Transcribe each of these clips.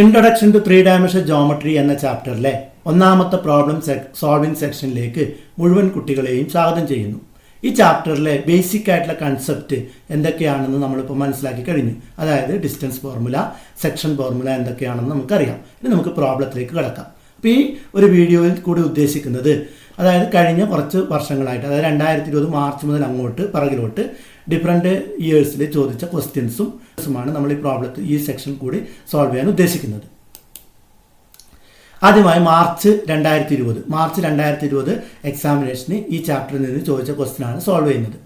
Introduction to 3-dimensional geometry എന്ന ചാപ്റ്ററിലെ ഒന്നാമത്തെ problem solving സെക്ഷനിലേക്ക് മുഴുവൻ കുട്ടികളെയും സ്വാഗതം ചെയ്യുന്നു. ഈ ചാപ്റ്ററിലെ ബേസിക് ആയിട്ടുള്ള കൺസെപ്റ്റ് എന്തൊക്കെയാണെന്ന് നമ്മളിപ്പോൾ മനസ്സിലാക്കി കഴിഞ്ഞു. അതായത് ഡിസ്റ്റൻസ് ഫോർമുല, സെക്ഷൻ ഫോർമുല എന്തൊക്കെയാണെന്ന് നമുക്കറിയാം. ഇനി നമുക്ക് പ്രോബ്ലത്തിലേക്ക് കിടക്കാം. അപ്പോൾ ഈ ഒരു വീഡിയോയിൽ കൂടി ഉദ്ദേശിക്കുന്നത് അതായത് കഴിഞ്ഞ കുറച്ച് വർഷങ്ങളായിട്ട്, അതായത് 2020 മാർച്ച് മുതൽ അങ്ങോട്ട് പിറകിലോട്ട് ഡിഫറെൻറ്റ് ഇയേഴ്സിൽ ചോദിച്ച ക്വസ്റ്റ്യൻസുമാണ് നമ്മൾ ഈ പ്രോബ്ലത്തിൽ ഈ സെക്ഷൻ കൂടി സോൾവ് ചെയ്യാൻ ഉദ്ദേശിക്കുന്നത്. ആദ്യമായി മാർച്ച് 2020 എക്സാമിനേഷന് ഈ ചാപ്റ്ററിൽ നിന്ന് ചോദിച്ച ക്വസ്റ്റ്യനാണ് സോൾവ് ചെയ്യുന്നത്.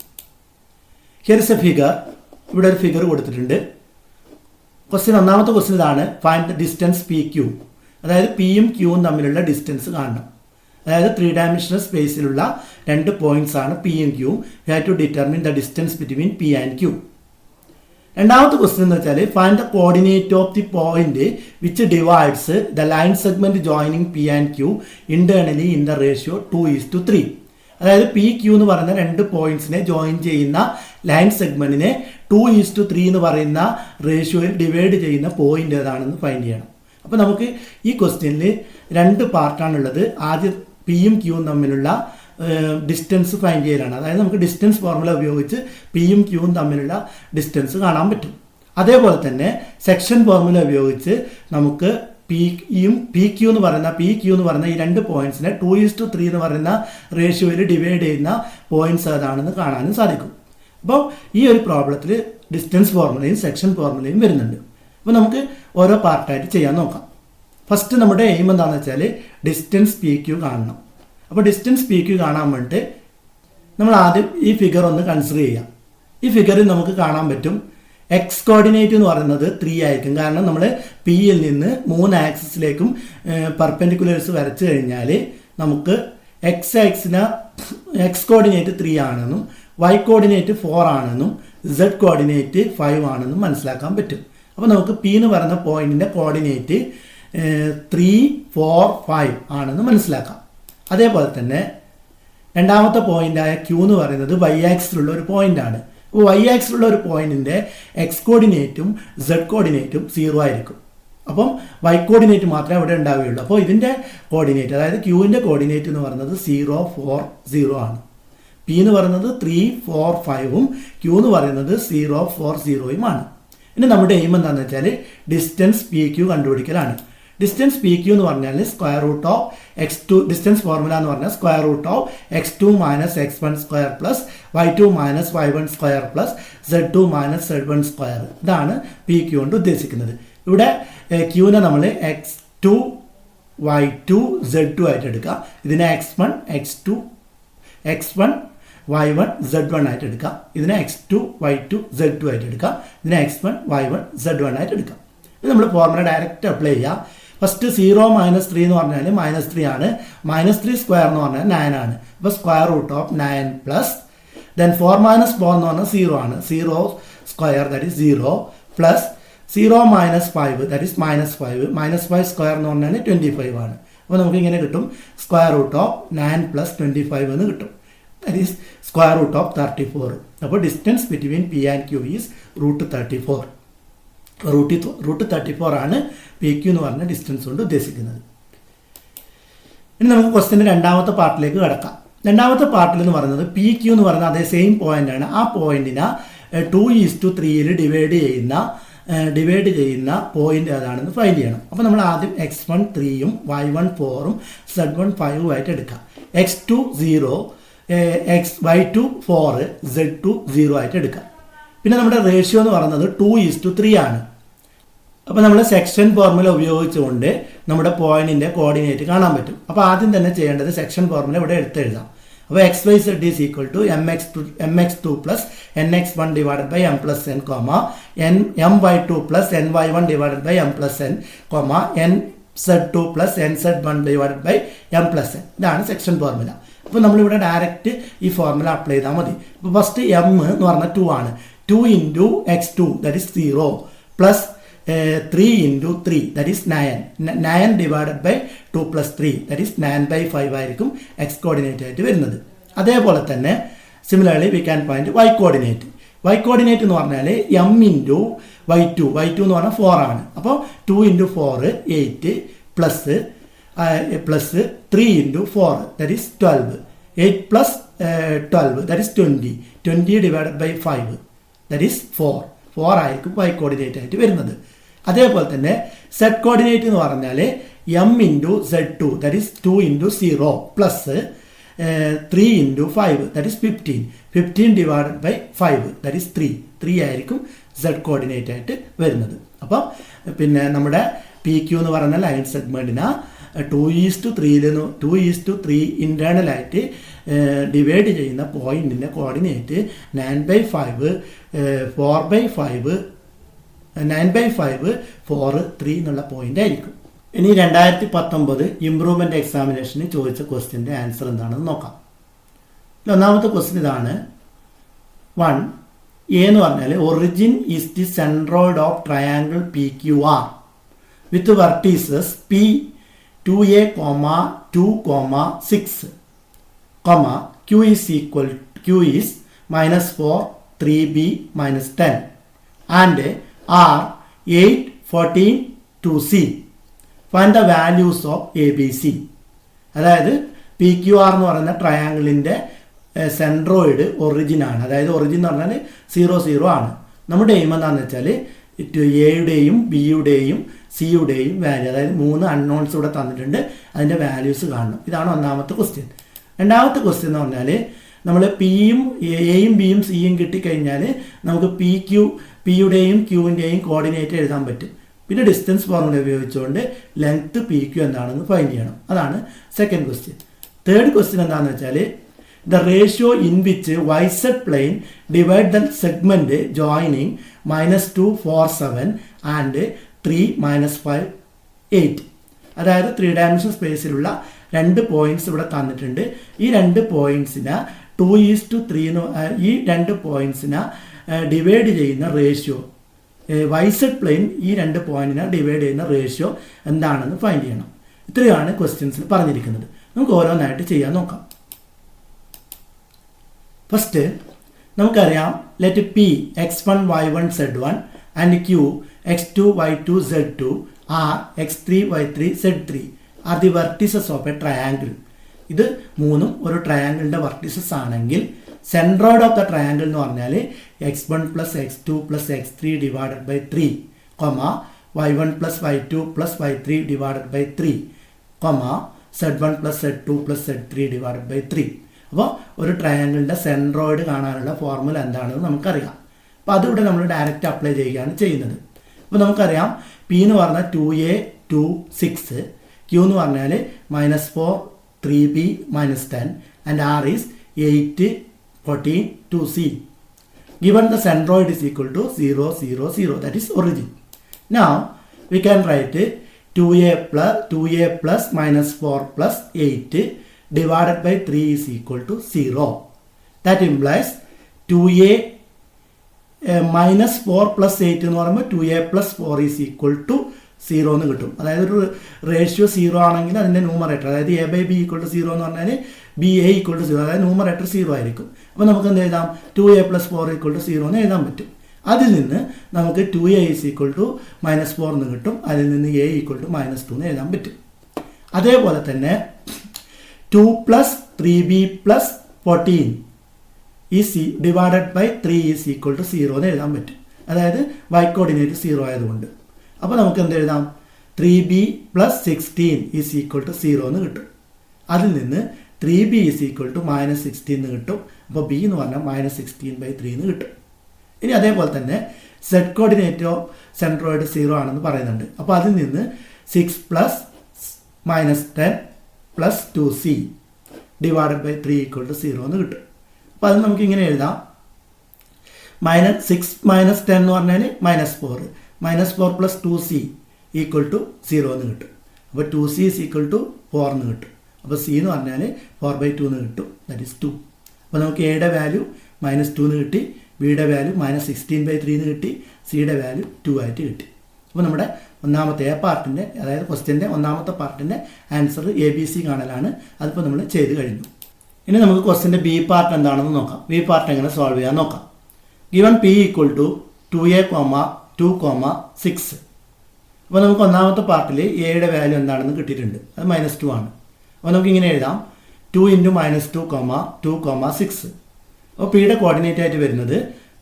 Here is a figure. ഇവിടെ ഒരു ഫിഗർ കൊടുത്തിട്ടുണ്ട്. ഒന്നാമത്തെ ക്വസ്റ്റ്യൻ ഇതാണ്: find the distance P Q. അതായത് പിയും ക്യൂവും തമ്മിലുള്ള ഡിസ്റ്റൻസ് കാണണം. അതായത് 3-dimensional സ്പേസിലുള്ള രണ്ട് പോയിന്റ്സ് ആണ് പിയും ക്യൂവും. You have to determine the distance between P and Q. രണ്ടാമത്തെ ക്വസ്റ്റ്യൻ എന്ന് വെച്ചാൽ find the coordinate of the point which divides the line segment joining P and Q internally in the ratio 2:3. അതായത് P Q എന്ന് പറയുന്ന രണ്ട് പോയിന്റ്സിനെ join ചെയ്യുന്ന line സെഗ്മെന്റിനെ 2:3 എന്ന് പറയുന്ന റേഷ്യോയിൽ ഡിവൈഡ് ചെയ്യുന്ന പോയിന്റ് ഏതാണെന്ന് ഫൈൻഡ് ചെയ്യണം. അപ്പോൾ നമുക്ക് ഈ ക്വസ്റ്റ്യനിൽ രണ്ട് പാർട്ടാണുള്ളത്. ആദ്യം പിയും ക്യൂവും തമ്മിലുള്ള ഡിസ്റ്റൻസ് ഫൈൻഡ് ചെയ്യലാണ്. അതായത് നമുക്ക് ഡിസ്റ്റൻസ് ഫോർമുല ഉപയോഗിച്ച് പിയും ക്യൂവും തമ്മിലുള്ള ഡിസ്റ്റൻസ് കാണാൻ പറ്റും. അതേപോലെ തന്നെ സെക്ഷൻ ഫോർമുല ഉപയോഗിച്ച് നമുക്ക് പി ക്യൂ എന്ന് പറയുന്ന ഈ രണ്ട് പോയിന്റ്സിനെ 2:3 എന്ന് പറയുന്ന റേഷ്യോയിൽ ഡിവൈഡ് ചെയ്യുന്ന പോയിന്റ്സ് ഏതാണെന്ന് കാണാനും സാധിക്കും. അപ്പോൾ ഈ ഒരു പ്രോബ്ലത്തിൽ ഡിസ്റ്റൻസ് ഫോർമുലയും സെക്ഷൻ ഫോർമുലയും വരുന്നുണ്ട്. അപ്പോൾ നമുക്ക് ഓരോ പാർട്ടായിട്ട് ചെയ്യാൻ നോക്കാം. ഫസ്റ്റ് നമ്മുടെ എയിം എന്താണെന്ന് വെച്ചാൽ ഡിസ്റ്റൻസ് പി ക്യൂ കാണണം. അപ്പോൾ ഡിസ്റ്റൻസ് പി ക്യൂ കാണാൻ വേണ്ടിയിട്ട് നമ്മൾ ആദ്യം ഈ ഫിഗർ ഒന്ന് കൺസിഡർ ചെയ്യാം. ഈ ഫിഗറിൽ നമുക്ക് കാണാൻ പറ്റും എക്സ് കോർഡിനേറ്റ് എന്ന് പറയുന്നത് 3 ആയിരിക്കും. കാരണം നമ്മൾ പിയിൽ നിന്ന് 3 ആക്സിസിലേക്കും പെർപെൻഡിക്കുലേഴ്സ് വരച്ചു കഴിഞ്ഞാൽ നമുക്ക് എക്സ് കോർഡിനേറ്റ് 3 ആണെന്നും വൈ കോർഡിനേറ്റ് 4 ആണെന്നും സെഡ് കോർഡിനേറ്റ് 5 ആണെന്നും മനസ്സിലാക്കാൻ പറ്റും. അപ്പോൾ നമുക്ക് പി എന്ന് പറയുന്ന പോയിന്റിന്റെ കോർഡിനേറ്റ് 3, 4, 5 ആണെന്ന് മനസ്സിലാക്കാം. അതേപോലെ തന്നെ രണ്ടാമത്തെ പോയിന്റായ ക്യൂ എന്ന് പറയുന്നത് വൈ ആക്സിലുള്ള ഒരു പോയിന്റ് ആണ്. അപ്പോൾ വൈ ആക്സിലുള്ള ഒരു പോയിന്റിന്റെ എക്സ് കോർഡിനേറ്റും സെഡ് കോർഡിനേറ്റും 0 ആയിരിക്കും. അപ്പം വൈ കോർഡിനേറ്റ് മാത്രമേ അവിടെ ഉണ്ടാവുകയുള്ളൂ. അപ്പോൾ ഇതിന്റെ കോർഡിനേറ്റ്, അതായത് ക്യൂവിന്റെ കോർഡിനേറ്റ് എന്ന് പറയുന്നത് 0, 4, 0 ആണ്. പി എന്ന് പറയുന്നത് 3, 4, 5ഉം ക്യൂ എന്ന് പറയുന്നത് 0, 4, 0ഉം ആണ്. ഇനി നമ്മുടെ എയിം എന്താണെന്ന് വെച്ചാൽ ഡിസ്റ്റൻസ് പി ക്യൂ കണ്ടുപിടിക്കലാണ്. ഡിസ്റ്റൻസ് പി ക്യൂ എന്ന് പറഞ്ഞാൽ square root of x2, distance formula എന്ന് പറഞ്ഞാൽ square root of x2 minus x1 square plus y2 minus y1 square plus z2 minus z1 square. ഇതാണ് പി ക്യൂ കൊണ്ട് ഉദ്ദേശിക്കുന്നത്. ഇവിടെ ക്യൂവിനെ നമ്മൾ x2, y2, z2 ആയിട്ട് എടുക്കാം. ഇതിനെ x1, y1, z1 ആയിട്ട് എടുക്കാം. ഇതിനെ x2, y2, z2 ആയിട്ട് എടുക്കാം. ഇതിനെ x1, y1, z1 ആയിട്ട് എടുക്കാം. ഇത് നമ്മൾ ഫോർമുല ഡയറക്റ്റ് അപ്ലൈ ചെയ്യാം. ഫസ്റ്റ് 0 - 3 എന്ന് പറഞ്ഞാൽ -3 ആണ്. -3 സ്ക്വയർ എന്ന് പറഞ്ഞാൽ 9 ആണ്. അപ്പോൾ square root of 9 plus then 4 - 4 എന്ന് പറഞ്ഞാൽ 0 ആണ്. 0 square that is 0 plus 0 - 5 that is -5. -5 square എന്ന് പറഞ്ഞാൽ 25 ആണ്. അപ്പോൾ നമുക്ക് ഇങ്ങനെ കിട്ടും സ്ക്വയർ റൂട്ട് ഓഫ് 9 പ്ലസ് 25 എന്ന് കിട്ടും. That is square root of 34. അപ്പോൾ distance between P and Q is √34. √34 ആണ് പി ക്യൂ എന്ന് പറഞ്ഞ ഡിസ്റ്റൻസ് കൊണ്ട് ഉദ്ദേശിക്കുന്നത്. ഇനി നമുക്ക് ക്വസ്റ്റ്യൻ്റെ രണ്ടാമത്തെ പാർട്ടിലേക്ക് കിടക്കാം. രണ്ടാമത്തെ പാർട്ടിൽ എന്ന് പറയുന്നത് പി ക്യൂ എന്ന് പറയുന്ന അതേ സെയിം പോയിന്റ് ആണ്. ആ പോയിന്റിനെ 2:3 ഡിവൈഡ് ചെയ്യുന്ന പോയിന്റ് ഏതാണെന്ന് ഫൈൻഡ് ചെയ്യണം. അപ്പോൾ നമ്മൾ ആദ്യം x1 3ഉം y1 4ഉം z1 5ഉം ആയിട്ട് എടുക്കാം. x2 0, y2 4, z2 0 ആയിട്ട് എടുക്കാം. പിന്നെ നമ്മുടെ റേഷ്യോ എന്ന് പറയുന്നത് 2:3 ആണ്. അപ്പോൾ നമ്മൾ സെക്ഷൻ ഫോർമുല ഉപയോഗിച്ചുകൊണ്ട് നമ്മുടെ പോയിന്റിന്റെ കോർഡിനേറ്റ് കാണാൻ പറ്റും. അപ്പോൾ ആദ്യം തന്നെ ചെയ്യേണ്ടത് സെക്ഷൻ ഫോർമുല ഇവിടെ എടുത്തെഴുതാം. അപ്പോൾ xyz is equal to mx2 plus nx1 divided by m plus n, my2 plus ny1 divided by m plus n, nz2 plus nz1 divided by m plus n. ഇതാണ് section formula. അപ്പോൾ നമ്മളിവിടെ direct ഈ formula apply ചെയ്താൽ മതി. അപ്പോൾ first m എന്ന് പറഞ്ഞാൽ 2 ആണ്. 2 into x2 that is 0 plus 3 into 3 that is 9. 9 divided by 2 plus 3 that is 9/5 ആയിരിക്കും എക്സ് കോർഡിനേറ്റ് ആയിട്ട് വരുന്നത്. അതേപോലെ തന്നെ similarly we can find y coordinate. Y coordinate എന്ന് പറഞ്ഞാൽ എം ഇൻറ്റു y2 എന്ന് പറഞ്ഞാൽ 4 ആണ്. അപ്പോൾ 2 into 4 8 plus 3 into 4 that is 12. 8 plus 12 that is 20 divided by 5 that is 4 ആയിരിക്കും വൈ കോർഡിനേറ്റ് ആയിട്ട് വരുന്നത്. അതേപോലെ തന്നെ സെഡ് കോർഡിനേറ്റ് എന്ന് പറഞ്ഞാൽ M into Z2 that is 2 into 0 plus 3 into 5 that is 15 divided by 5 that is 3 ആയിരിക്കും സെഡ് കോർഡിനേറ്റ് ആയിട്ട് വരുന്നത്. അപ്പം പിന്നെ നമ്മുടെ PQ എന്ന് പറയുന്ന ലൈൻ സെഗ്മെൻറ്റിന് 2:3 ഇൻറ്റേർണലായിട്ട് ഡിവൈഡ് ചെയ്യുന്ന പോയിന്റിൻ്റെ കോർഡിനേറ്റ് 9/5 4/5 9/5 4 3 എന്നുള്ള പോയിന്റ് ആയിരിക്കും. ഇനി 2019 ഇംപ്രൂവ്മെന്റ് എക്സാമിനേഷന് ചോദിച്ച ക്വസ്റ്റ്യൻ്റെ ആൻസർ എന്താണെന്ന് നോക്കാം. ഒന്നാമത്തെ ക്വസ്റ്റ്യൻ ഇതാണ്. 1 എന്ന് പറഞ്ഞാൽ origin is the centroid of triangle PQR with vertices P 2A, 2, 6, Q is -4 3B -10 and R 8 14 2C. Find the values of ABC. അതായത് PQR എന്ന് പറയുന്ന ട്രയാങ്കിളിൻ്റെ സെൻട്രോയിഡ് ഒറിജിൻ ആണ്. അതായത് ഒറിജിൻ എന്ന് പറഞ്ഞാൽ 0 ആണ്. നമ്മുടെ എയിം എന്താണെന്ന് വെച്ചാൽ എയുടെയും ബിയുടെയും സിയുടെയും വാല്യൂ, അതായത് 3 അൺനോൺസ് ഇവിടെ തന്നിട്ടുണ്ട്, അതിൻ്റെ വാല്യൂസ് കാണണം. ഇതാണ് ഒന്നാമത്തെ ക്വസ്റ്റ്യൻ. രണ്ടാമത്തെ ക്വസ്റ്റ്യൻ എന്ന് പറഞ്ഞാൽ നമ്മൾ എയും ബിയും സിയും കിട്ടിക്കഴിഞ്ഞാൽ നമുക്ക് പിയുടെയും ക്യൂവിൻ്റെയും കോർഡിനേറ്റ് എഴുതാൻ പറ്റും. പിന്നെ ഡിസ്റ്റൻസ് ഫോർമുല ഉപയോഗിച്ചുകൊണ്ട് ലെങ്ത് PQ എന്താണെന്ന് ഫൈൻഡ് ചെയ്യണം. അതാണ് സെക്കൻഡ് ക്വസ്റ്റ്യൻ. തേർഡ് ക്വസ്റ്റ്യൻ എന്താണെന്ന് വെച്ചാൽ the ratio in which yz plane divide the segment joining -2 4 7 and 3 -5 8. അതായത് 3 ഡയമെൻഷൻ സ്പേസിലുള്ള 2 പോയിന്റ്സ് ഇവിടെ തന്നിട്ടുണ്ട്. ഈ 2 പോയിന്റ്സിനെ 2:3 ഈ 2 പോയിന്റ്സിനെ ഡിവൈഡ് ചെയ്യുന്ന റേഷ്യോ yz പ്ലെയിൻ ഈ 2 പോയിന്റിനെ ഡിവൈഡ് ചെയ്യുന്ന റേഷ്യോ എന്താണെന്ന് ഫൈൻഡ് ചെയ്യണം. ഇത്രയാണ് ക്വസ്റ്റ്യൻസിൽ പറഞ്ഞിരിക്കുന്നത്. നമുക്ക് ഓരോന്നായിട്ട് ചെയ്യാൻ നോക്കാം. ഫസ്റ്റ് നമുക്കറിയാം let P x1 y1 z1 and Q x2 y2 z2 R x3 y3 z3 are the vertices of a triangle. ഇത് മൂന്നും ഒരു ട്രയാങ്കിളിൻ്റെ വെർട്ടിസസ് ആണെങ്കിൽ സെൻട്രോയിഡ് ഓഫ് ദ ട്രയാങ്കിൾ എന്ന് പറഞ്ഞാൽ x1 + x2 + x3 divided by 3, y1 + y2 + y3 divided by 3, z1 + z2 + z3 divided by 3. അപ്പോൾ ഒരു ട്രയാങ്കിളിൻ്റെ centroid കാണാനുള്ള ഫോർമുല എന്താണെന്ന് നമുക്കറിയാം. അപ്പോൾ അതിവിടെ നമ്മൾ ഡയറക്റ്റ് അപ്ലൈ ചെയ്യുകയാണ് ചെയ്യുന്നത്. അപ്പോൾ നമുക്കറിയാം P എന്ന് പറഞ്ഞാൽ 2A 2 6, Q എന്ന് പറഞ്ഞാൽ -4 3B -10 and R is 8 14 2C. Given the centroid is equal to 0 0 0, that is origin. Now we can write 2A plus -4 plus 8 divided by 3 is equal to 0. That implies 2A -4 plus 8 എന്ന് പറയുമ്പോൾ 2A plus 4 is equal to 0 എന്ന് കിട്ടും. അതായത് ഒരു ratio 0 ആണെങ്കിൽ അതിൻ്റെ numerator, അതായത് A/B = 0 എന്ന് പറഞ്ഞാൽ BA = 0, അതായത് ന്യൂമറേറ്റർ 0 ആയിരിക്കും. അപ്പോൾ നമുക്ക് എന്ത് എഴുതാം? 2A + 4 = 0 എന്ന് എഴുതാൻ പറ്റും. അതിൽ നിന്ന് നമുക്ക് 2A is equal to -4 എന്ന് കിട്ടും. അതിൽ നിന്ന് A = -2 എന്ന് എഴുതാൻ പറ്റും. അതേപോലെ തന്നെ 2 + 3B + 14 is divided by 3 is equal to 0 എന്ന് എഴുതാൻ പറ്റും. അതായത് y കോർഡിനേറ്റ് 0 ആയതുകൊണ്ട്. അപ്പോൾ നമുക്ക് എന്ത് എഴുതാം? 3B + 16 is equal to 0 എന്ന് കിട്ടും. അതിൽ നിന്ന് 3B is equal to -16 എന്ന് കിട്ടും. അപ്പോൾ B എന്ന് പറഞ്ഞാൽ -16/3 എന്ന് കിട്ടും. ഇനി അതേപോലെ തന്നെ z കോർഡിനേറ്റോ സെൻട്രോയിഡ് 0 ആണെന്ന് പറയുന്നുണ്ട്. അപ്പോൾ അതിൽ നിന്ന് 6 + -10 + 2C ഡിവൈഡഡ് ബൈ 3 = 0 എന്ന് കിട്ടും. അപ്പോൾ അത് നമുക്ക് ഇങ്ങനെ എഴുതാം. -6 - 10 എന്ന് പറഞ്ഞാൽ -4 -4 + 2C = 0 എന്ന് കിട്ടും. അപ്പോൾ 2C is equal to 4 എന്ന് കിട്ടും. അപ്പോൾ C എന്ന് പറഞ്ഞാൽ 4/2 എന്ന് കിട്ടും, ദാറ്റ് ഈസ് 2. അപ്പോൾ നമുക്ക് എയുടെ വാല്യൂ -2 എന്ന് കിട്ടി, ബിയുടെ വാല്യൂ -16/3 എന്ന് കിട്ടി, സിയുടെ വാല്യൂ 2 ആയിട്ട് കിട്ടി. അപ്പോൾ നമ്മുടെ ഒന്നാമത്തെ A പാർട്ടിൻ്റെ, അതായത് ക്വസ്റ്റ്യൻ്റെ ഒന്നാമത്തെ പാർട്ടിൻ്റെ ആൻസർ ABC കാണലാണ്. അതിപ്പോൾ നമ്മൾ ചെയ്ത് കഴിഞ്ഞു. ഇനി നമുക്ക് ക്വസ്റ്റ്യൻ്റെ B പാർട്ട് എന്താണെന്ന് നോക്കാം. B പാർട്ട് എങ്ങനെ സോൾവ് ചെയ്യാൻ നോക്കാം. Given P equal to 2a, 2, 6. അപ്പോൾ നമുക്ക് ഒന്നാമത്തെ പാർട്ടിൽ എയുടെ വാല്യൂ എന്താണെന്ന് കിട്ടിയിട്ടുണ്ട്. അത് -2 ആണ്. അപ്പോൾ നമുക്ക് ഇങ്ങനെ എഴുതാം 2 × -2, 2, 6. അപ്പോൾ പിയുടെ കോർഡിനേറ്റ് ആയിട്ട് വരുന്നത്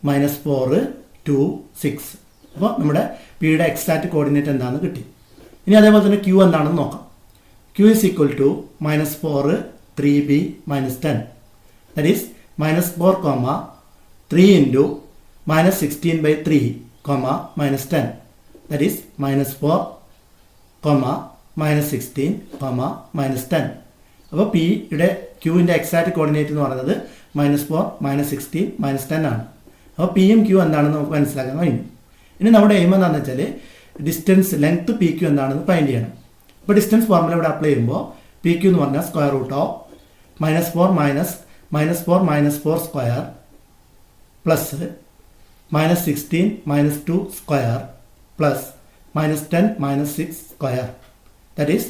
-4, 2, 6. അപ്പോൾ നമ്മുടെ പിയുടെ എക്സാക്റ്റ് കോർഡിനേറ്റ് എന്താണെന്ന് കിട്ടി. ഇനി അതേപോലെ തന്നെ ക്യൂ എന്താണെന്ന് നോക്കാം. Q is equal to -4, 3b, -10. That is -4, 3 × -16/3, -10. That is -4, -16, -10. അപ്പോൾ പിയുടെ ക്യൂവിൻ്റെ എക്സാക്റ്റ് കോർഡിനേറ്റ് എന്ന് പറയുന്നത് -4, -16, -10 ആണ്. അപ്പോൾ പിയും ക്യൂ എന്താണെന്ന് നമുക്ക് മനസ്സിലാക്കാൻ കഴിഞ്ഞു. ഇനി നമ്മുടെ എയിം എന്താണെന്ന് വെച്ചാൽ ഡിസ്റ്റൻസ് ലെങ്ത് പി ക്യൂ എന്താണെന്ന് ഫൈൻഡ് ചെയ്യണം. ഇപ്പോൾ ഡിസ്റ്റൻസ് ഫോർമുല ഇവിടെ അപ്ലൈ ചെയ്യുമ്പോൾ പി ക്യൂ എന്ന് പറഞ്ഞാൽ square root of -4 -4 square plus -16 -2 square plus -10 -6 square. That is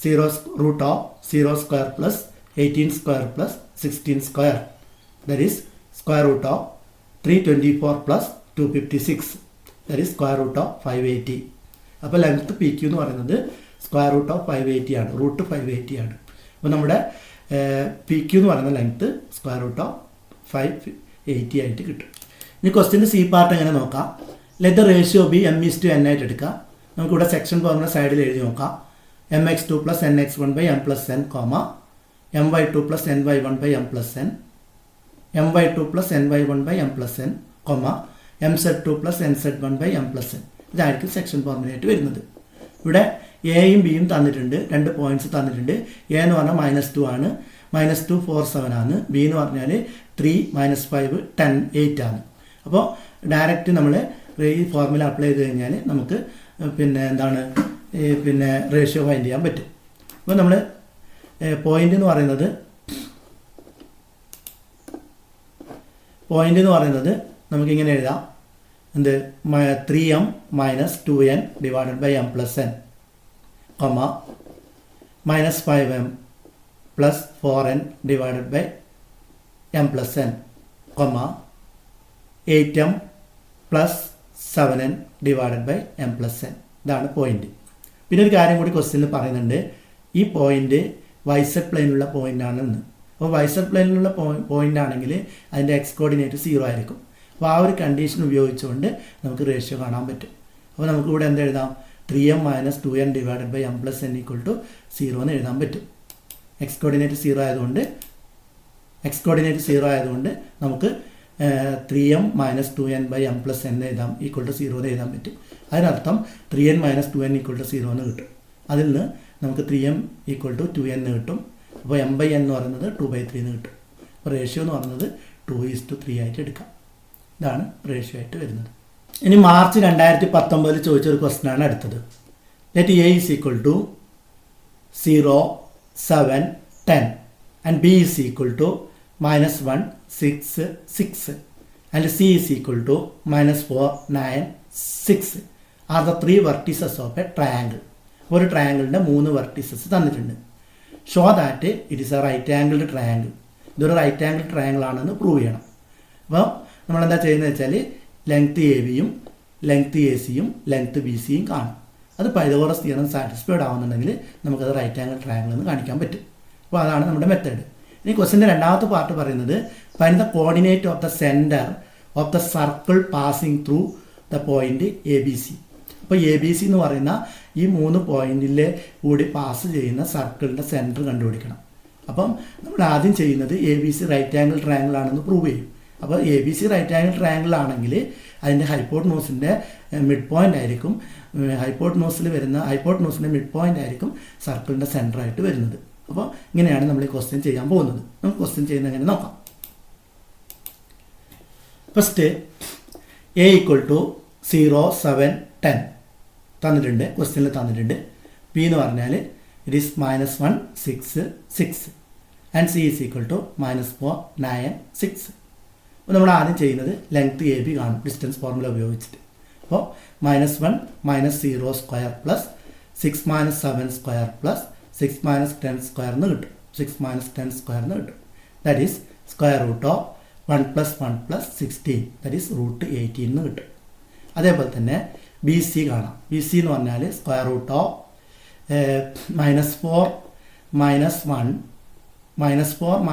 0 square plus 18 square plus 16 square. That is square root of 324 plus 256. That is square root of 580. അപ്പോൾ length P Q എന്ന് പറയുന്നത് square root of 580 ആണ്. Root 580 ആണ്. അപ്പോൾ നമ്മുടെ P Q എന്ന് പറയുന്ന length square root of 580 ആയിട്ട് കിട്ടും. ഇനി ക്വസ്റ്റ്യൻ്റെ സി പാർട്ട് എങ്ങനെ നോക്കാം. Let the ratio B m:n ആയിട്ട് എടുക്കാം. നമുക്കിവിടെ സെക്ഷൻ ഫോർമുല സൈഡിൽ എഴുതി നോക്കാം. mx2 + nx1/m + n, my2 + ny1/m + n, my2 + ny1/m + n, mz2 + nz1/m + n. ഇതായിരിക്കും സെക്ഷൻ ഫോർമുലയായിട്ട് വരുന്നത്. ഇവിടെ എയും ബിയും തന്നിട്ടുണ്ട്, 2 പോയിന്റ്സ് തന്നിട്ടുണ്ട്. എ എന്ന് പറഞ്ഞാൽ -2 ആണ്, -2 4 7 ആണ്. ബി എന്ന് പറഞ്ഞാൽ 3 -5 10 8 ആണ്. അപ്പോൾ ഡയറക്റ്റ് നമ്മൾ ഈ ഫോർമുല അപ്ലൈ ചെയ്ത് കഴിഞ്ഞാൽ നമുക്ക് റേഷ്യോ ഫൈൻഡ് ചെയ്യാൻ പറ്റും. അപ്പോൾ നമ്മൾ പോയിന്റ് എന്ന് നമുക്കിങ്ങനെ എഴുതാം. എന്ത് 3m - 2n /m + n, -5m + 4n /m + n, 8m + 7n /m + n. ഇതാണ് പോയിന്റ്. പിന്നെ ഒരു കാര്യം കൂടി ക്വസ്റ്റ്യനിൽ പറയുന്നുണ്ട്, ഈ പോയിന്റ് വൈസെഡ് പ്ലെയിനിലുള്ള പോയിന്റ് ആണെന്ന്. അപ്പോൾ വൈസെഡ് പ്ലെയിനിലുള്ള പോയിന്റ് ആണെങ്കിൽ അതിൻ്റെ എക്സ് കോർഡിനേറ്റ് 0 ആയിരിക്കും. അപ്പോൾ ആ ഒരു കണ്ടീഷൻ ഉപയോഗിച്ചുകൊണ്ട് നമുക്ക് റേഷ്യോ കാണാൻ പറ്റും. അപ്പോൾ നമുക്ക് ഇവിടെ എന്ത് എഴുതാം, 3m - 2n /m + n = 0 എന്ന് എഴുതാൻ പറ്റും. എക്സ് കോർഡിനേറ്റ് 0 ആയതുകൊണ്ട് നമുക്ക് 3m - 2n /m + n എഴുതാം =0 എന്ന് എഴുതാൻ പറ്റും. അതിനർത്ഥം 3n - 2n = 0 എന്ന് കിട്ടും. അതിൽ നിന്ന് നമുക്ക് 3m = 2n എന്ന് കിട്ടും. അപ്പോൾ m/n എന്ന് പറയുന്നത് 2/3 എന്ന് കിട്ടും. അപ്പോൾ റേഷ്യോ എന്ന് പറയുന്നത് 2:3 ആയിട്ട് എടുക്കാം. ഇതാണ് റേഷ്യോ ആയിട്ട് വരുന്നത്. ഇനി മാർച്ച് 2019 ചോദിച്ചൊരു ക്വസ്റ്റ്യൻ ആണ് അടുത്തത്. Let a = 0 7 10 and b = -1 6 6 and c = -4 9 6 are the 3 vertices of a triangle. ഒരു ട്രയാങ്കിളിൻ്റെ 3 വെർട്ടീസസ് തന്നിട്ടുണ്ട്. Show that it is a right angled triangle. ഇതൊരു റൈറ്റ് ആംഗിൾ ട്രയാങ്കിൾ ആണെന്ന് പ്രൂവ് ചെയ്യണം. അപ്പോൾ നമ്മളെന്താ ചെയ്യുന്നത് വെച്ചാൽ ലെങ്ത് എ ബിയും ലെങ്ത് എ സിയും ലെങ്ത് ബി സിയും കാണും. അത് പൈതഗോറസ് തിയറം സാറ്റിസ്ഫൈഡ് ആവുന്നുണ്ടെങ്കിൽ നമുക്കത് റൈറ്റ് ആംഗിൾ ട്രയാങ്കിൾ എന്ന് കാണിക്കാൻ പറ്റും. അപ്പോൾ അതാണ് നമ്മുടെ മെത്തേഡ്. ഇനി ക്വസ്റ്റ്യൻ്റെ രണ്ടാമത്തെ പാർട്ട് പറയുന്നത് find the coordinate of the centre of the circle passing through the point ABC. അപ്പോൾ ABC എന്ന് പറയുന്ന ഈ 3 പോയിന്റിൽ കൂടി പാസ് ചെയ്യുന്ന സർക്കിളിൻ്റെ സെൻറ്റർ കണ്ടുപിടിക്കണം. അപ്പം നമ്മൾ ആദ്യം ചെയ്യുന്നത് ABC റൈറ്റ് ആംഗിൾ ട്രയാങ്കിൾ ആണെന്ന് പ്രൂവ് ചെയ്യും. അപ്പോൾ ABC റൈറ്റ് ആംഗിൾ ട്രയാങ്കിൾ ആണെങ്കിൽ അതിൻ്റെ ഹൈപ്പോട്ടനൂസിൻ്റെ മിഡ് പോയിന്റ് ആയിരിക്കും, ഹൈപ്പോട്ടനൂസിൻ്റെ മിഡ് പോയിന്റ് ആയിരിക്കും സർക്കിളിൻ്റെ സെൻറ്റർ ആയിട്ട് വരുന്നത്. അപ്പോൾ ഇങ്ങനെയാണ് നമ്മൾ ഈ ക്വസ്റ്റ്യൻ ചെയ്യാൻ പോകുന്നത്. നമുക്ക് ക്വസ്റ്റ്യൻ ചെയ്യുന്നത് എങ്ങനെ നോക്കാം. ഫസ്റ്റ് a = 0 7 10 തന്നിട്ടുണ്ട്, ക്വസ്റ്റ്യനിൽ തന്നിട്ടുണ്ട്. b എന്ന് പറഞ്ഞാൽ ഇറ്റ് ഈസ് -1 6 6 ആൻഡ് c = -4 9 6. അപ്പോൾ നമ്മൾ ആദ്യം ചെയ്യുന്നത് ലെങ്ത് എ ബി കാണും ഡിസ്റ്റൻസ് ഫോർമുല ഉപയോഗിച്ചിട്ട്. അപ്പോൾ -1 -0 square plus 6 - 7 square plus 6 - 10 square എന്ന് കിട്ടും. 6 - 10 സ്ക്വയർ എന്ന് കിട്ടും. That is square root of 1 + 1 + 16 that is √18 എന്ന് കിട്ടും. അതേപോലെ തന്നെ ബി സി കാണാം. ബി സി എന്ന് പറഞ്ഞാൽ square root of -4 - 1 -4 -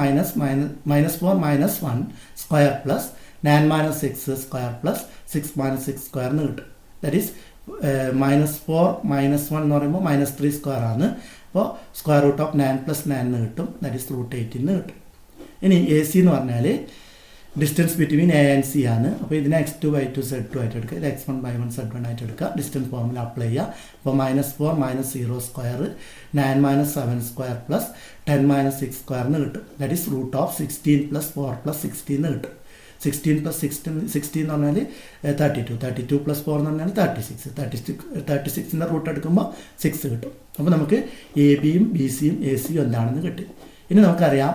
1 square plus 9 - x square plus 6 - 6 square എന്ന് കിട്ടും. ദാറ്റ് ഈസ് -4 - 1 എന്ന് പറയുമ്പോൾ -3 സ്ക്വയർ ആണ്. അപ്പോൾ സ്ക്വയർ റൂട്ട് ഓഫ് 9 + 9 എന്ന് കിട്ടും. ദാറ്റ് ഈസ് √18 എന്ന് കിട്ടും. ഇനി എ സി എന്ന് പറഞ്ഞാൽ distance between A and C ആണ്. അപ്പോൾ ഇതിനെ x2 y2 z2 ആയിട്ട് എടുക്കുക, ഇത് x1 y1 z1 ആയിട്ട് എടുക്കുക. ഡിസ്റ്റൻസ് ഫോർമുല അപ്ലൈ ചെയ്യുക. അപ്പോൾ -4 - 0 സ്ക്വയർ 9 - 7 സ്ക്വയർ പ്ലസ് 10 - 6 സ്ക്വയർ എന്ന് കിട്ടും. ദാറ്റ് ഈസ് √16 + 4 + 16 എന്ന് കിട്ടും. 16 + 16 എന്ന് പറഞ്ഞാൽ 32, 32 + 4 എന്ന് പറഞ്ഞാൽ 36ൻ്റെ റൂട്ട് എടുക്കുമ്പോൾ 6 കിട്ടും. അപ്പോൾ നമുക്ക് എ ബിയും ബി സിയും എ സിയും എന്താണെന്ന് കിട്ടി. ഇനി നമുക്കറിയാം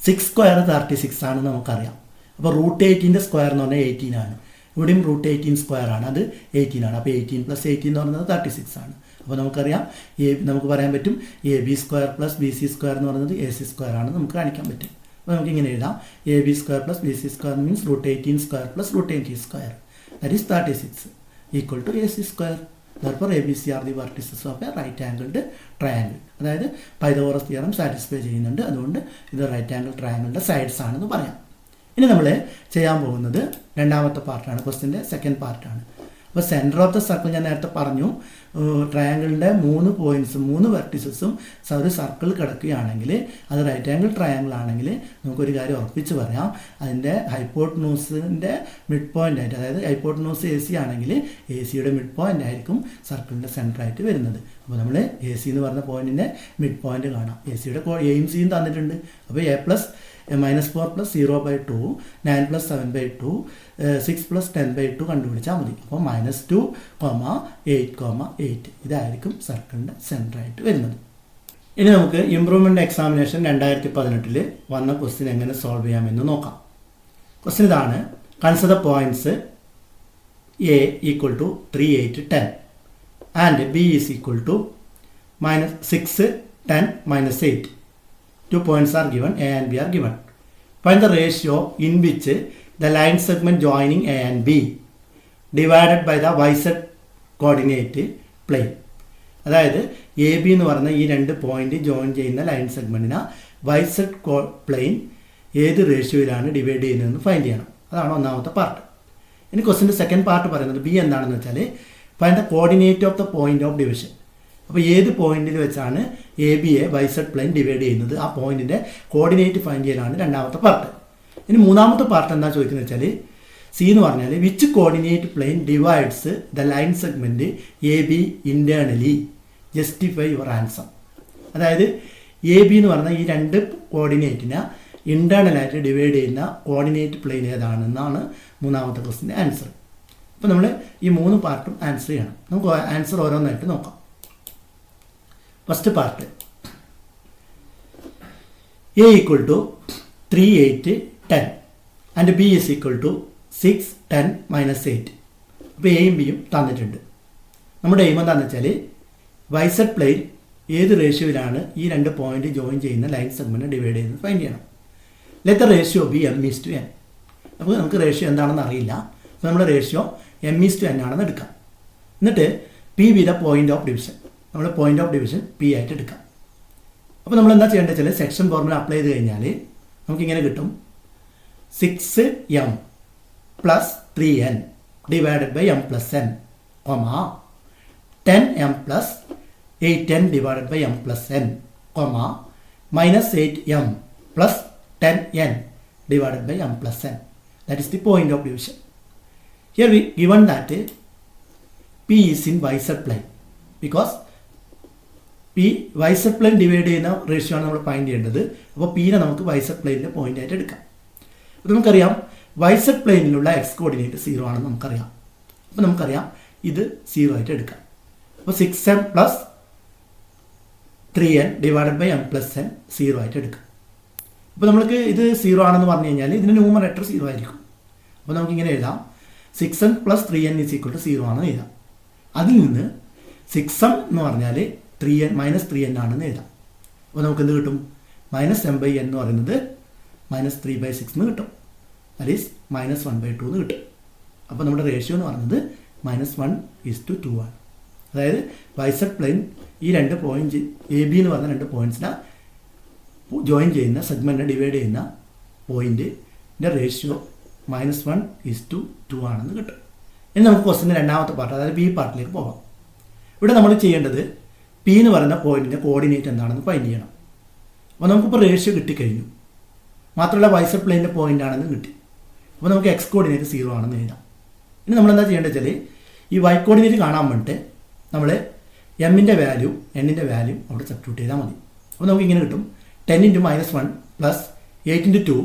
6 സ്ക്വയർ 36 ആണെന്ന് നമുക്കറിയാം. അപ്പോൾ √18 സ്ക്വയർ എന്ന് പറഞ്ഞാൽ 18 ആണ്. ഇവിടെയും √18 സ്ക്വയർ ആണ്, അത് 18 ആണ്. അപ്പോൾ 18 + 18 എന്ന് പറയുന്നത് 36 ആണ്. അപ്പോൾ നമുക്കറിയാം നമുക്ക് പറയാൻ പറ്റും A B square + B C square എന്ന് പറയുന്നത് എ സി സ്ക്വയർ ആണ് നമുക്ക് കാണിക്കാൻ പറ്റും. അപ്പോൾ നമുക്ക് ഇങ്ങനെ എഴുതാം, A B square + B C square means √18 square + √18 square that is 36 equal to A C square. Therefore ABC are the vertices of a right angled triangle. അതായത് പൈതഗോറസ് തിയറം സാറ്റിസ്ഫൈ ചെയ്യുന്നുണ്ട്. അതുകൊണ്ട് ഇത് റൈറ്റ് ആംഗിൾ ട്രയാങ്കിളിൻ്റെ സൈഡ്സ് ആണെന്ന് പറയാം. ഇനി നമ്മൾ ചെയ്യാൻ പോകുന്നത് രണ്ടാമത്തെ പാർട്ടാണ്, ക്വസ്റ്റ്യൻ്റെ സെക്കൻഡ് പാർട്ടാണ്. അപ്പോൾ സെൻറ്റർ ഓഫ് ദ സർക്കിൾ ഞാൻ നേരത്തെ പറഞ്ഞു, ട്രയാങ്കിളിൻ്റെ 3 പോയിൻറ്റ്സും 3 വെർട്ടിസസും ഒരു സർക്കിൾ കിടക്കുകയാണെങ്കിൽ അത് റൈറ്റ് ആംഗിൾ ട്രയാങ്കിൾ ആണെങ്കിൽ നമുക്കൊരു കാര്യം ഉറപ്പിച്ച് പറയാം, അതിൻ്റെ ഹൈപ്പോട്ടനൂസിൻ്റെ മിഡ് പോയിൻ്റ് ആയിട്ട്, അതായത് ഹൈപ്പോട്ടനൂസ് എ സി ആണെങ്കിൽ എ സിയുടെ മിഡ് പോയിൻ്റ് ആയിരിക്കും സർക്കിളിൻ്റെ സെൻറ്ററായിട്ട് വരുന്നത്. അപ്പോൾ നമ്മൾ എ സി എന്ന് പറഞ്ഞ പോയിൻറ്റിൻ്റെ മിഡ് പോയിൻ്റ് കാണാം. എ സിയുടെ എയും സിയും തന്നിട്ടുണ്ട്. അപ്പോൾ A + -4 + 0/2 9 + 7/2 6 + 10/2 കണ്ടുപിടിച്ചാൽ മതി. അപ്പോൾ -2, 8, 8 ഇതായിരിക്കും സർക്കിളിൻ്റെ സെൻറ്ററായിട്ട് വരുന്നത്. ഇനി നമുക്ക് ഇംപ്രൂവ്മെൻ്റ് എക്സാമിനേഷൻ 2018 വന്ന ക്വസ്റ്റ്യൻ എങ്ങനെ സോൾവ് ചെയ്യാമെന്ന് നോക്കാം. ക്വസ്റ്റ്യൻ ഇതാണ്, consider the points A = 3, 8, 10 and B = -6, 10, -8. 2 points are given, A and B are given. Find the ratio in which the line segment joining A and B divided by the YZ coordinate plane. അതായത് A B എന്ന് പറയുന്ന ഈ 2 point join ചെയ്യുന്ന line സെഗ്മെൻറ്റിനെ YZ plain ഏത് റേഷ്യോയിലാണ് divide ചെയ്യുന്നതെന്ന് find ചെയ്യണം. അതാണ് ഒന്നാമത്തെ പാർട്ട്. ഇനി ക്വസ്റ്റിൻ്റെ സെക്കൻഡ് പാർട്ട് പറയുന്നത് ബി എന്താണെന്ന് വെച്ചാൽ find the coordinate of the point of division. അപ്പോൾ ഏത് പോയിന്റിൽ വെച്ചാണ് എ ബിയെ YZ പ്ലെയിൻ ഡിവൈഡ് ചെയ്യുന്നത്, ആ പോയിന്റിൻ്റെ കോർഡിനേറ്റ് ഫൈൻഡ് ചെയ്യലാണ് രണ്ടാമത്തെ പാർട്ട്. ഇനി മൂന്നാമത്തെ പാർട്ട് എന്താ ചോദിക്കുന്നത് വെച്ചാൽ സി എന്ന് പറഞ്ഞാൽ which coordinate plane divides the line segment A B internally, justify your answer. അതായത് എ ബി എന്ന് പറഞ്ഞാൽ ഈ 2 കോർഡിനേറ്റിനെ ഇൻറ്റേർണലായിട്ട് ഡിവൈഡ് ചെയ്യുന്ന കോർഡിനേറ്റ് പ്ലെയിൻ ഏതാണെന്നാണ് മൂന്നാമത്തെ ക്വസ്റ്റിൻ്റെ ആൻസർ. അപ്പോൾ നമ്മൾ ഈ 3 പാർട്ടും ആൻസർ ചെയ്യണം. നമുക്ക് ആൻസർ ഓരോന്നായിട്ട് നോക്കാം. First part A = 3, 8, 10 and B = 6, 10, -8. അപ്പോൾ എയും ബിയും തന്നിട്ടുണ്ട്. നമ്മുടെ എയിം എന്താണെന്ന് വെച്ചാൽ YZ പ്ലെയിൻ ഏത് റേഷ്യോയിലാണ് ഈ 2 പോയിന്റ് ജോയിൻ ചെയ്യുന്ന ലൈൻ സെഗ്മെൻറ്റ് ഡിവൈഡ് ചെയ്യുന്നത് ഫൈൻഡ് ചെയ്യണം. Let the ratio B m:n. അപ്പോൾ നമുക്ക് റേഷ്യോ എന്താണെന്ന് അറിയില്ല. അപ്പോൾ നമ്മുടെ റേഷ്യോ m:n ആണെന്ന് എടുക്കാം. എന്നിട്ട് P be the point of division. നമ്മൾ പോയിന്റ് ഓഫ് ഡിവിഷൻ P ആയിട്ട് എടുക്കാം. അപ്പോൾ നമ്മൾ എന്താ ചെയ്യേണ്ടത് വെച്ചാൽ സെക്ഷൻ ഫോർമുല അപ്ലൈ ചെയ്ത് കഴിഞ്ഞാൽ നമുക്കിങ്ങനെ കിട്ടും, 6m + 3n divided by m + n, 10m + 8n divided by m + n, -8m + 10n divided by m + n. That is the point of division. Here we given that P is in YZ plane because P YZ plane divide ചെയ്യുന്ന ratio ആണ് നമ്മൾ find ചെയ്യേണ്ടത്. അപ്പോൾ Pനെ നമുക്ക് YZ പ്ലെയിനിൻ്റെ point ആയിട്ട് എടുക്കാം. അപ്പോൾ നമുക്കറിയാം YZ പ്ലെയിനിലുള്ള x കോർഡിനേറ്റ് 0 ആണെന്ന് നമുക്കറിയാം. അപ്പോൾ നമുക്കറിയാം ഇത് 0 ആയിട്ട് എടുക്കാം. അപ്പോൾ 6m + 3n divided by m + n 0 ആയിട്ട് എടുക്കാം. അപ്പോൾ നമുക്ക് ഇത് 0 ആണെന്ന് പറഞ്ഞു കഴിഞ്ഞാൽ ഇതിന് ന്യൂമറേറ്റർ 0 ആയിരിക്കും. അപ്പോൾ നമുക്കിങ്ങനെ എഴുതാം, 6n + 3n = 0 ആണെന്ന് എഴുതാം. അതിൽ നിന്ന് 6m എന്ന് പറഞ്ഞാൽ -3n ആണെന്ന് എഴുതാം. അപ്പോൾ നമുക്ക് എന്ത് കിട്ടും, -m/n എന്ന് പറയുന്നത് -3/6 എന്ന് കിട്ടും. ദാറ്റ് ഈസ് -1/2 എന്ന് കിട്ടും. അപ്പോൾ നമ്മുടെ റേഷ്യോ എന്ന് പറയുന്നത് -1:2 ആണ്. അതായത് ബൈസെക്ട് പ്ലെയിൻ ഈ രണ്ട് പോയിന്റ് എ ബി എന്ന് പറഞ്ഞ രണ്ട് പോയിന്റ്സിനെ ജോയിൻ ചെയ്യുന്ന സെഗ്മെന്റിനെ ഡിവൈഡ് ചെയ്യുന്ന പോയിന്റിൻ്റെ റേഷ്യോ -1:2 ആണെന്ന് കിട്ടും. ഇനി നമുക്ക് ക്വസ്റ്റിൻ്റെ രണ്ടാമത്തെ പാർട്ട്, അതായത് ബി പാർട്ടിലേക്ക് പോകാം. ഇവിടെ നമ്മൾ ചെയ്യേണ്ടത് പി എന്ന് പറയുന്ന പോയിന്റിൻ്റെ കോർഡിനേറ്റ് എന്താണെന്ന് ഫൈൻഡ് ചെയ്യണം. അപ്പോൾ നമുക്കിപ്പോൾ റേഷ്യോ കിട്ടിക്കഴിഞ്ഞു. മാത്രമല്ല ബൈസെക്ട് പ്ലെയിനിൻ്റെ പോയിന്റ് ആണെന്ന് കിട്ടി. അപ്പോൾ നമുക്ക് എക്സ് കോർഡിനേറ്റ് 0 ആണെന്ന് എഴുതാം. ഇനി നമ്മൾ എന്താ ചെയ്യേണ്ടത് വെച്ചാൽ ഈ വൈ കോർഡിനേറ്റ് കാണാൻ വേണ്ടിയിട്ട് നമ്മൾ എമ്മിൻ്റെ വാല്യൂ എന്നിൻ്റെ വാല്യൂ അവിടെ സബ്സ്റ്റിറ്റ്യൂട്ട് ചെയ്താൽ മതി. അപ്പോൾ നമുക്ക് ഇങ്ങനെ കിട്ടും 10 × -1 + 8 × 2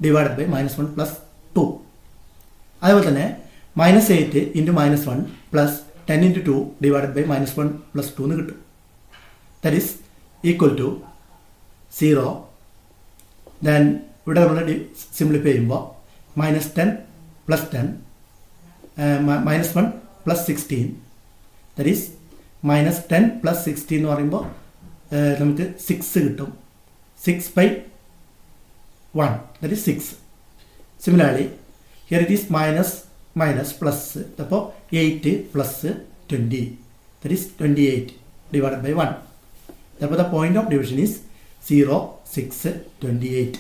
ഡിവൈഡഡ് ബൈ -1 + 2. അതേപോലെ തന്നെ -8 × -1 + 10 × 2 ഡിവൈഡഡ് ബൈ -1 + 2 എന്ന് കിട്ടും. That is equal to 0. Then ഇവിടെ നമ്മൾ സിംപ്ലിഫൈ ചെയ്യുമ്പോൾ -10 + 10 -1 + 16 ദാറ്റ് ഈസ് -10 + 16 എന്ന് പറയുമ്പോൾ നമുക്ക് 6 കിട്ടും. 6/1 that is 6. Similarly here it is plus, അപ്പോൾ 8 + 20 ദാറ്റ് ഈസ് 28 ഡിവൈഡഡ് ബൈ 1. അപ്പോൾ the point of division is 0, 6, 28.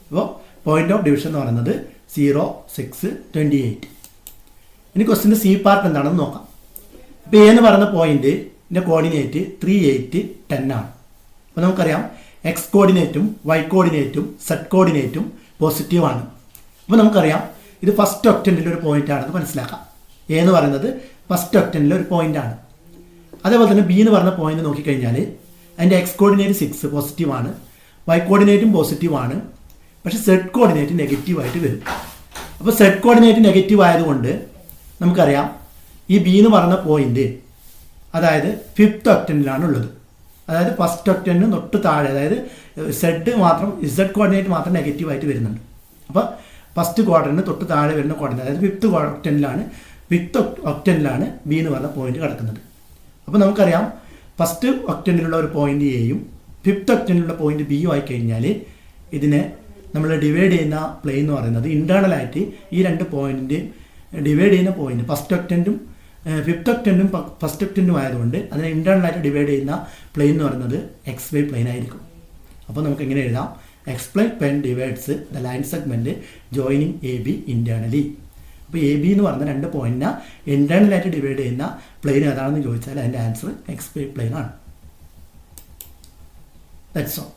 അപ്പോൾ പോയിന്റ് ഓഫ് ഡിവിഷൻ എന്ന് പറയുന്നത് 0, 6, 28. ഇനി ക്വസ്റ്റിൻ്റെ സി പാർട്ട് എന്താണെന്ന് നോക്കാം. ഇപ്പോൾ എ എന്ന് പറയുന്ന പോയിന്റിൻ്റെ കോർഡിനേറ്റ് 3, 8, 10 ആണ്. അപ്പോൾ നമുക്കറിയാം എക്സ് കോർഡിനേറ്റും വൈ കോർഡിനേറ്റും സെഡ് കോർഡിനേറ്റും പോസിറ്റീവ് ആണ്. അപ്പോൾ നമുക്കറിയാം ഇത് ഫസ്റ്റ് ഒക്ടൻറ്റിലെ ഒരു പോയിന്റ് ആണെന്ന് മനസ്സിലാക്കാം. എ എന്ന് പറയുന്നത് ഫസ്റ്റ് ഒക്ടൻറ്റിലെ ഒരു പോയിന്റ് ആണ്. അതേപോലെ തന്നെ ബി എന്ന് പറയുന്ന പോയിന്റ് നോക്കിക്കഴിഞ്ഞാൽ അതിൻ്റെ എക്സ് കോർഡിനേറ്റ് 6 പോസിറ്റീവ് ആണ്, വൈ കോർഡിനേറ്റും പോസിറ്റീവ് ആണ്. പക്ഷേ സെഡ് കോർഡിനേറ്റ് നെഗറ്റീവായിട്ട് വരും. അപ്പോൾ സെഡ് കോർഡിനേറ്റ് നെഗറ്റീവ് ആയതുകൊണ്ട് നമുക്കറിയാം ഈ ബി എന്ന് പറയുന്ന പോയിന്റ് അതായത് 5th ഒക്ടൻറ്റിലാണ് ഉള്ളത്. അതായത് ഫസ്റ്റ് ഒക്ടൻറ്റിന് തൊട്ട് താഴെ, അതായത് സെഡ് മാത്രം ഇസഡ് കോർഡിനേറ്റ് മാത്രം നെഗറ്റീവായിട്ട് വരുന്നുണ്ട്. അപ്പോൾ ഫസ്റ്റ് ക്വാഡ്രന്റിന് തൊട്ട് താഴെ വരുന്ന കോർഡിനേറ്റ്, അതായത് 5th ഒക്ടൻറ്റിലാണ് ബി എന്ന് പറയുന്ന പോയിന്റ് കിടക്കുന്നത്. അപ്പോൾ നമുക്കറിയാം ഫസ്റ്റ് ഒക്ടൻറ്റിലുള്ള ഒരു പോയിന്റ് എയും 5th ഒക്ടൻറ്റിലുള്ള പോയിന്റ് ബിയും ആയി കഴിഞ്ഞാൽ ഇതിനെ നമ്മൾ ഡിവൈഡ് ചെയ്യുന്ന പ്ലെയിൻ എന്ന് പറയുന്നത് ഇൻറ്റേർണലായിട്ട് ഈ രണ്ട് പോയിന്റ് ഡിവൈഡ് ചെയ്യുന്ന പോയിന്റ് ഫസ്റ്റ് ഒക്ടൻറ്റും 5th ഒക്ടൻറ്റും ഫസ്റ്റ് ഒക്ടൻറ്റും ആയതുകൊണ്ട് അതിനെ ഇൻറ്റേർണലായിട്ട് ഡിവൈഡ് ചെയ്യുന്ന പ്ലെയിൻ എന്ന് പറയുന്നത് XY പ്ലെയിൻ ആയിരിക്കും. അപ്പോൾ നമുക്ക് എങ്ങനെ എഴുതാം? XY plane divides the line segment joining AB internally. അപ്പോൾ AB എന്ന് പറഞ്ഞ രണ്ട് പോയിന്റിനെ ഇൻറ്റേർണലായിട്ട് ഡിവൈഡ് ചെയ്യുന്ന പ്ലെയിൻ ഏതാണെന്ന് ചോദിച്ചാൽ അതിൻ്റെ ആൻസർ XY പ്ലെയിൻ ആണ്. That's all.